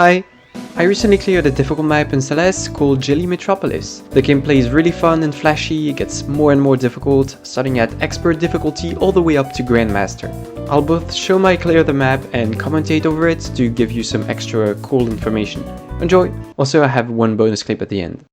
Hi! I recently cleared a difficult map in Celeste called Jelly Metropolis. The gameplay is really fun and flashy, it gets more and more difficult, starting at expert difficulty all the way up to grandmaster. I'll both show my clear of the map and commentate over it to give you some extra cool information. Enjoy! Also, I have one bonus clip at the end.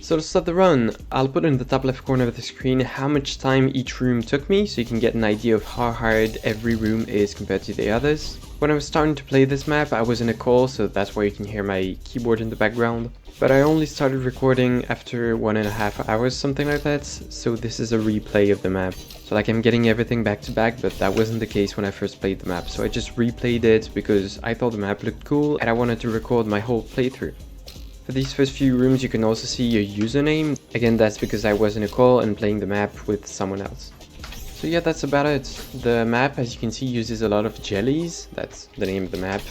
So to start the run, I'll put in the top left corner of the screen how much time each room took me so you can get an idea of how hard every room is compared to the others. When I was starting to play this map, I was in a call, so that's why you can hear my keyboard in the background. But I only started recording after 1.5 hours, something like that, so this is a replay of the map. So like I'm getting everything back to back, but that wasn't the case when I first played the map, so I just replayed it because I thought the map looked cool and I wanted to record my whole playthrough. For these first few rooms you can also see your username. Again, that's because I was in a call and playing the map with someone else. So yeah, that's about it. The map, as you can see, uses a lot of jellies. That's the name of the map.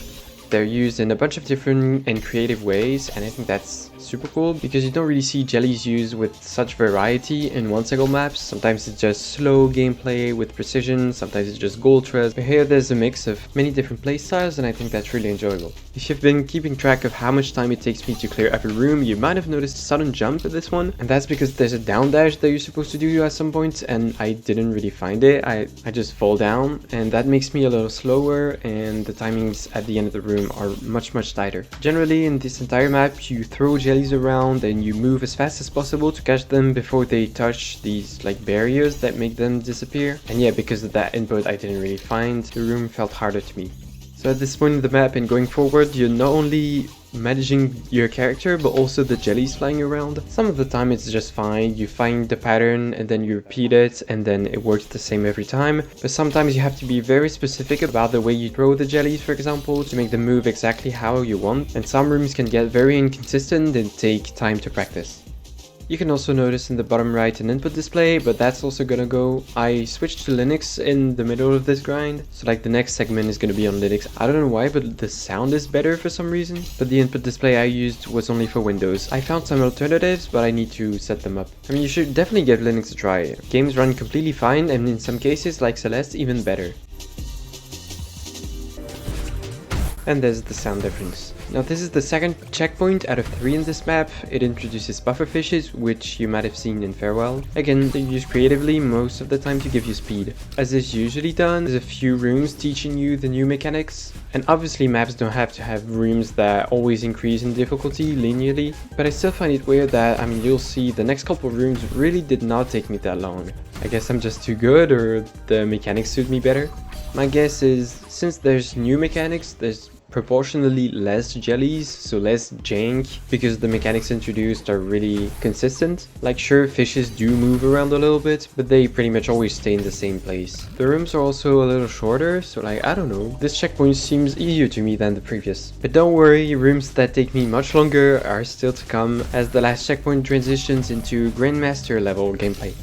They're used in a bunch of different and creative ways, and I think that's super cool because you don't really see jellies used with such variety in one single map. Sometimes it's just slow gameplay with precision, sometimes it's just gold trust, but here there's a mix of many different playstyles and I think that's really enjoyable. If you've been keeping track of how much time it takes me to clear every room, you might have noticed a sudden jump at this one, and that's because there's a down dash that you're supposed to do at some point and I didn't really find it. I just fall down and that makes me a little slower, and the timings at the end of the room are much tighter. Generally in this entire map you throw jellies around and you move as fast as possible to catch them before they touch these like barriers that make them disappear. And yeah, because of that input I didn't really find, the room felt harder to me. So at this point in the map and going forward, you're not only managing your character but also the jellies flying around. Some of the time it's just fine, you find the pattern and then you repeat it and then it works the same every time, but sometimes you have to be very specific about the way you throw the jellies, for example, to make them move exactly how you want, and some rooms can get very inconsistent and take time to practice. You can also notice in the bottom right an input display, but that's also gonna go. I switched to Linux in the middle of this grind, so like the next segment is gonna be on Linux. I don't know why, but the sound is better for some reason. But the input display I used was only for Windows. I found some alternatives, but I need to set them up. I mean, you should definitely give Linux a try. Games run completely fine, and in some cases, like Celeste, even better. And there's the sound difference. Now this is the second checkpoint out of 3 in this map. It introduces buffer fishes, which you might have seen in Farewell. Again, they're used creatively most of the time to give you speed. As is usually done, there's a few rooms teaching you the new mechanics. And obviously maps don't have to have rooms that always increase in difficulty linearly, but I still find it weird that, I mean, you'll see the next couple rooms really did not take me that long. I guess I'm just too good, or the mechanics suit me better. My guess is, since there's new mechanics, there's proportionally less jellies, so less jank, because the mechanics introduced are really consistent. Like sure, fishes do move around a little bit, but they pretty much always stay in the same place. The rooms are also a little shorter, so like, I don't know, this checkpoint seems easier to me than the previous. But don't worry, rooms that take me much longer are still to come, as the last checkpoint transitions into grandmaster level gameplay.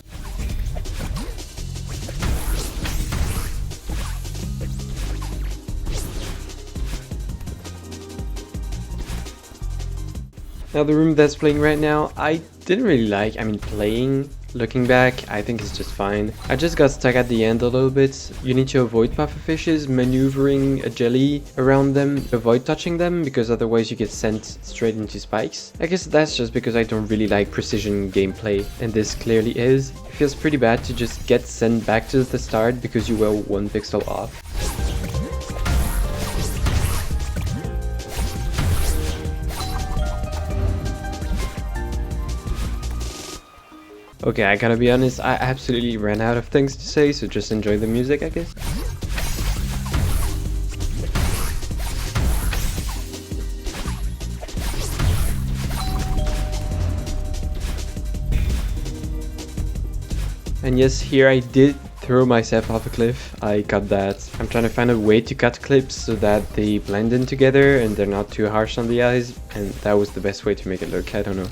Now the room that's playing right now, I didn't really like. I mean, playing, looking back, I think it's just fine. I just got stuck at the end a little bit. You need to avoid puffer fishes, maneuvering a jelly around them, avoid touching them, because otherwise you get sent straight into spikes. I guess that's just because I don't really like precision gameplay, and this clearly is. It feels pretty bad to just get sent back to the start because you were 1 pixel off. Okay, I gotta be honest, I absolutely ran out of things to say, so just enjoy the music, I guess. And yes, here I did throw myself off a cliff. I cut that. I'm trying to find a way to cut clips so that they blend in together and they're not too harsh on the eyes, and that was the best way to make it look, I don't know.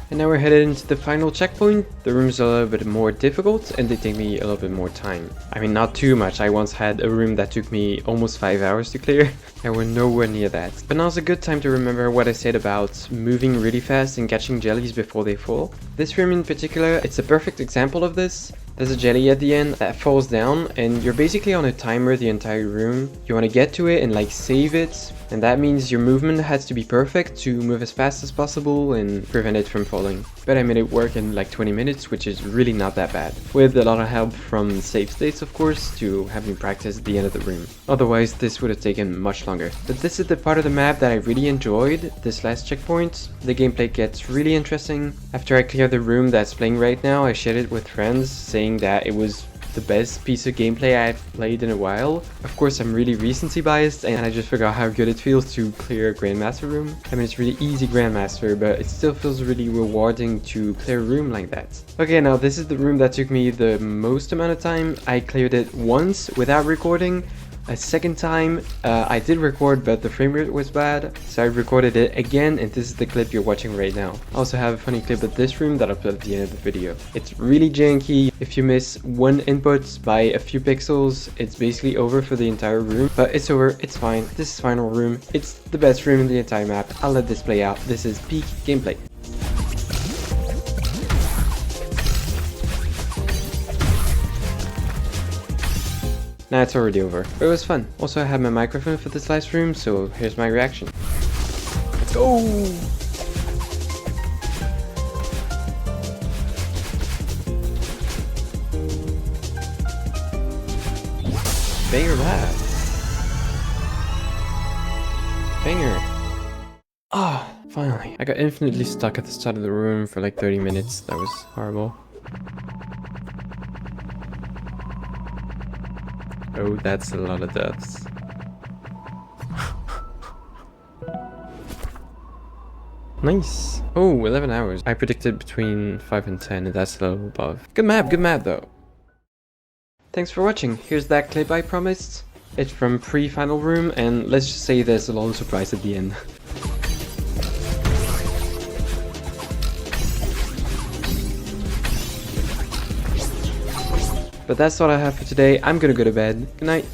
And now we're headed into the final checkpoint. The rooms are a little bit more difficult and they take me a little bit more time. I mean, not too much. I once had a room that took me almost 5 hours to clear, and we're nowhere near that. But now's a good time to remember what I said about moving really fast and catching jellies before they fall. This room in particular, it's a perfect example of this. There's a jelly at the end that falls down, and you're basically on a timer the entire room. You want to get to it and like save it, and that means your movement has to be perfect to move as fast as possible and prevent it from falling. But I made it work in like 20 minutes, which is really not that bad. With a lot of help from save states, of course, to have me practice at the end of the room. Otherwise, this would have taken much longer. But this is the part of the map that I really enjoyed, this last checkpoint. The gameplay gets really interesting. After I clear the room that's playing right now, I shared it with friends, saying that it was the best piece of gameplay I've played in a while. Of course, I'm really recency biased, and I just forgot how good it feels to clear a grandmaster room. I mean, it's really easy grandmaster, but it still feels really rewarding to clear a room like that. Okay, now this is the room that took me the most amount of time. I cleared it once without recording. A second time, I did record, but the frame rate was bad, so I recorded it again, and this is the clip you're watching right now. I also have a funny clip of this room that I'll put at the end of the video. It's really janky. If you miss one input by a few pixels, it's basically over for the entire room, but it's over, it's fine. This is final room. It's the best room in the entire map. I'll let this play out. This is peak gameplay. Nah, it's already over, but it was fun. Also, I have my microphone for this last room, so here's my reaction. Let's go! Banger that. Banger. Ah, finally. I got infinitely stuck at the start of the room for like 30 minutes. That was horrible. Oh, that's a lot of deaths. Nice. Oh, 11 hours. I predicted between 5 and 10, and that's a little above. Good map though. Thanks for watching. Here's that clip I promised. It's from pre-final room, and let's just say there's a little surprise at the end. But that's all I have for today. I'm gonna go to bed. Good night.